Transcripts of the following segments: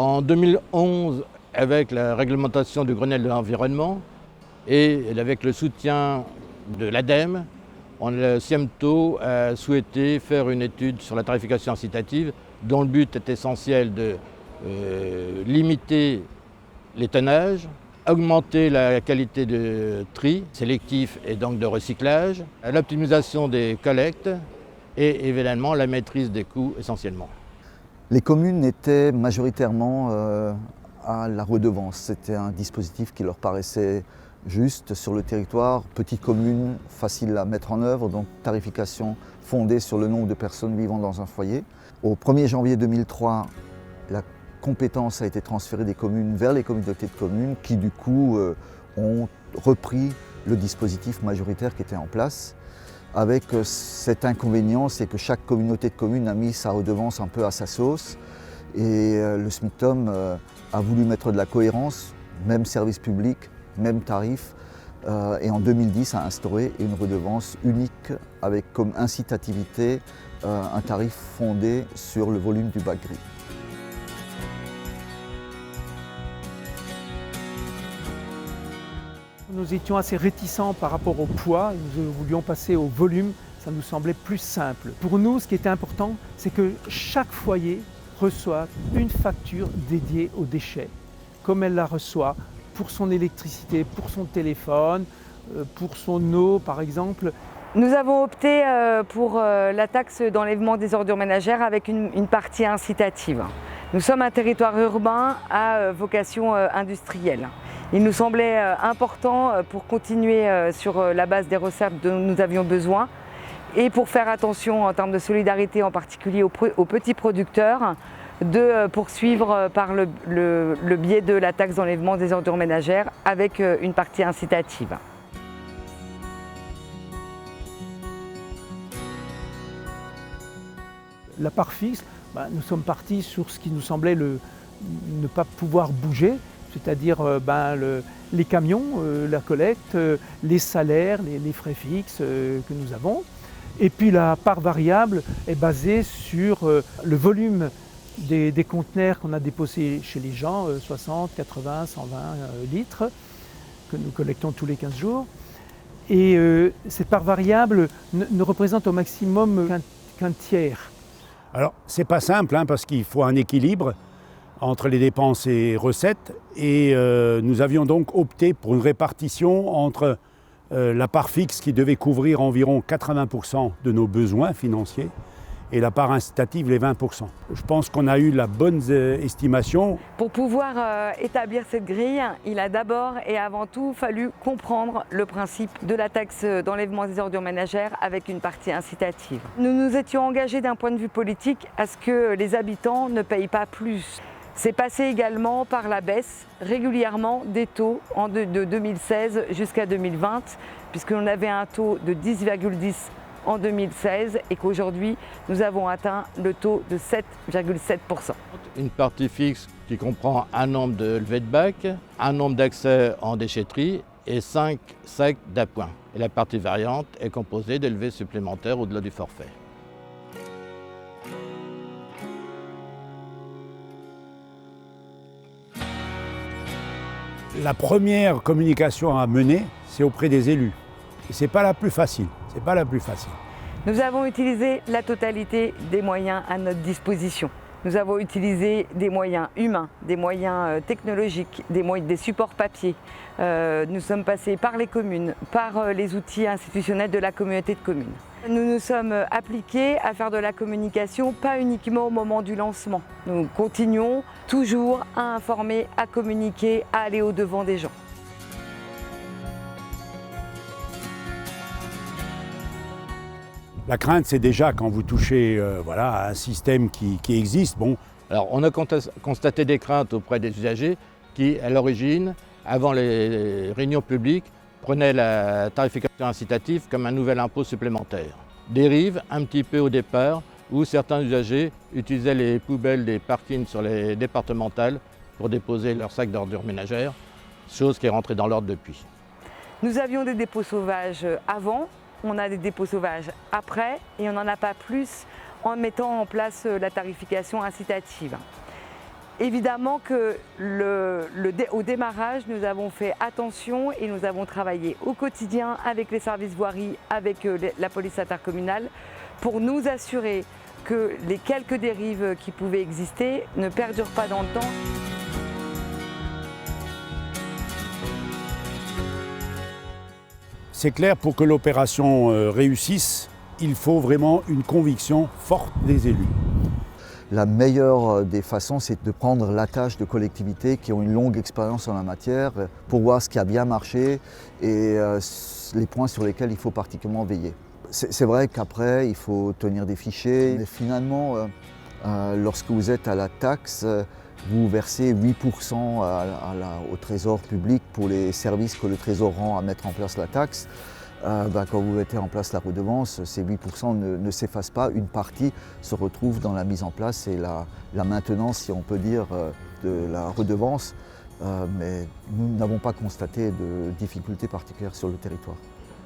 En 2011, avec la réglementation du Grenelle de l'environnement et avec le soutien de l'ADEME, le CIEMTO a souhaité faire une étude sur la tarification incitative dont le but est essentiel de limiter les tonnages, augmenter la qualité de tri sélectif et donc de recyclage, l'optimisation des collectes et évidemment la maîtrise des coûts essentiellement. Les communes étaient majoritairement à la redevance. C'était un dispositif qui leur paraissait juste sur le territoire, petite commune, facile à mettre en œuvre, donc tarification fondée sur le nombre de personnes vivant dans un foyer. Au 1er janvier 2003, la compétence a été transférée des communes vers les communautés de communes qui du coup ont repris le dispositif majoritaire qui était en place. Avec cet inconvénient, c'est que chaque communauté de communes a mis sa redevance un peu à sa sauce et le SMICTOM a voulu mettre de la cohérence, même service public, même tarif, et en 2010 a instauré une redevance unique avec comme incitativité un tarif fondé sur le volume du bac gris. Nous étions assez réticents par rapport au poids, nous voulions passer au volume, ça nous semblait plus simple. Pour nous, ce qui était important, c'est que chaque foyer reçoive une facture dédiée aux déchets, comme elle la reçoit pour son électricité, pour son téléphone, pour son eau par exemple. Nous avons opté pour la taxe d'enlèvement des ordures ménagères avec une partie incitative. Nous sommes un territoire urbain à vocation industrielle. Il nous semblait important pour continuer sur la base des recettes dont nous avions besoin et pour faire attention en termes de solidarité, en particulier aux petits producteurs, de poursuivre par le biais de la taxe d'enlèvement des ordures ménagères avec une partie incitative. La part fixe, nous sommes partis sur ce qui nous semblait ne pas pouvoir bouger, c'est-à-dire les camions, la collecte, les salaires, les frais fixes que nous avons. Et puis la part variable est basée sur le volume des conteneurs qu'on a déposés chez les gens, 60, 80, 120 litres, que nous collectons tous les 15 jours. Et cette part variable ne représente au maximum qu'un tiers. Alors, c'est pas simple parce qu'il faut un équilibre entre les dépenses et recettes. Et nous avions donc opté pour une répartition entre la part fixe qui devait couvrir environ 80% de nos besoins financiers et la part incitative, les 20%. Je pense qu'on a eu la bonne estimation. Pour pouvoir établir cette grille, il a d'abord et avant tout fallu comprendre le principe de la taxe d'enlèvement des ordures ménagères avec une partie incitative. Nous nous étions engagés d'un point de vue politique à ce que les habitants ne payent pas plus. C'est passé également par la baisse régulièrement des taux de 2016 jusqu'à 2020, puisqu'on avait un taux de 10,10 en 2016 et qu'aujourd'hui nous avons atteint le taux de 7,7%. Une partie fixe qui comprend un nombre de levées de bac, un nombre d'accès en déchetterie et 5 sacs d'appoint. Et la partie variante est composée de levées supplémentaires au-delà du forfait. La première communication à mener, c'est auprès des élus. Et ce n'est pas la plus facile. C'est pas la plus facile. Nous avons utilisé la totalité des moyens à notre disposition. Nous avons utilisé des moyens humains, des moyens technologiques, des supports papier. Nous sommes passés par les communes, par les outils institutionnels de la communauté de communes. Nous nous sommes appliqués à faire de la communication, pas uniquement au moment du lancement. Nous continuons toujours à informer, à communiquer, à aller au-devant des gens. La crainte, c'est déjà quand vous touchez à un système qui existe. Bon. Alors, on a constaté des craintes auprès des usagers qui, à l'origine, avant les réunions publiques, prenaient la tarification incitative comme un nouvel impôt supplémentaire. Dérive un petit peu au départ où certains usagers utilisaient les poubelles des parkings sur les départementales pour déposer leurs sacs d'ordures ménagères, chose qui est rentrée dans l'ordre depuis. Nous avions des dépôts sauvages avant. On a des dépôts sauvages après et on n'en a pas plus en mettant en place la tarification incitative. Évidemment que au démarrage, nous avons fait attention et nous avons travaillé au quotidien avec les services voirie, avec la police intercommunale, pour nous assurer que les quelques dérives qui pouvaient exister ne perdurent pas dans le temps. C'est clair, pour que l'opération réussisse, il faut vraiment une conviction forte des élus. La meilleure des façons, c'est de prendre l'attache de collectivités qui ont une longue expérience en la matière pour voir ce qui a bien marché et les points sur lesquels il faut particulièrement veiller. C'est vrai qu'après, il faut tenir des fichiers, mais finalement, lorsque vous êtes à la taxe, vous versez 8% au trésor public pour les services que le trésor rend à mettre en place la taxe. Quand vous mettez en place la redevance, ces 8% ne s'effacent pas. Une partie se retrouve dans la mise en place et la maintenance, si on peut dire, de la redevance. Mais nous n'avons pas constaté de difficultés particulières sur le territoire.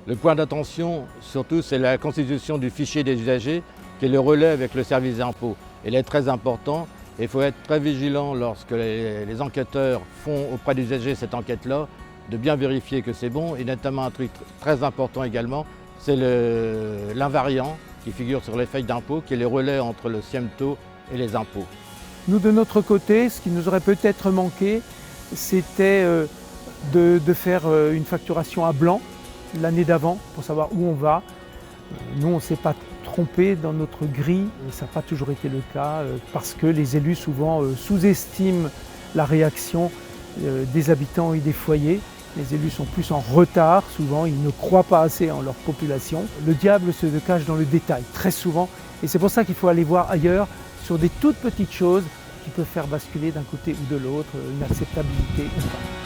Le point d'attention, surtout, c'est la constitution du fichier des usagers, qui est le relais avec le service d'impôt. Il est très important et il faut être très vigilant lorsque les enquêteurs font auprès des usagers cette enquête-là, de bien vérifier que c'est bon. Et notamment un truc très important également, c'est l'invariant qui figure sur les feuilles d'impôt, qui est le relais entre le SIEMTO et les impôts. Nous, de notre côté, ce qui nous aurait peut-être manqué, c'était de faire une facturation à blanc l'année d'avant pour savoir où on va. Nous, on ne s'est pas trompé dans notre grille, ça n'a pas toujours été le cas parce que les élus souvent sous-estiment la réaction des habitants et des foyers. Les élus sont plus en retard, souvent ils ne croient pas assez en leur population. Le diable se cache dans le détail, très souvent, et c'est pour ça qu'il faut aller voir ailleurs sur des toutes petites choses qui peuvent faire basculer d'un côté ou de l'autre une acceptabilité ou pas.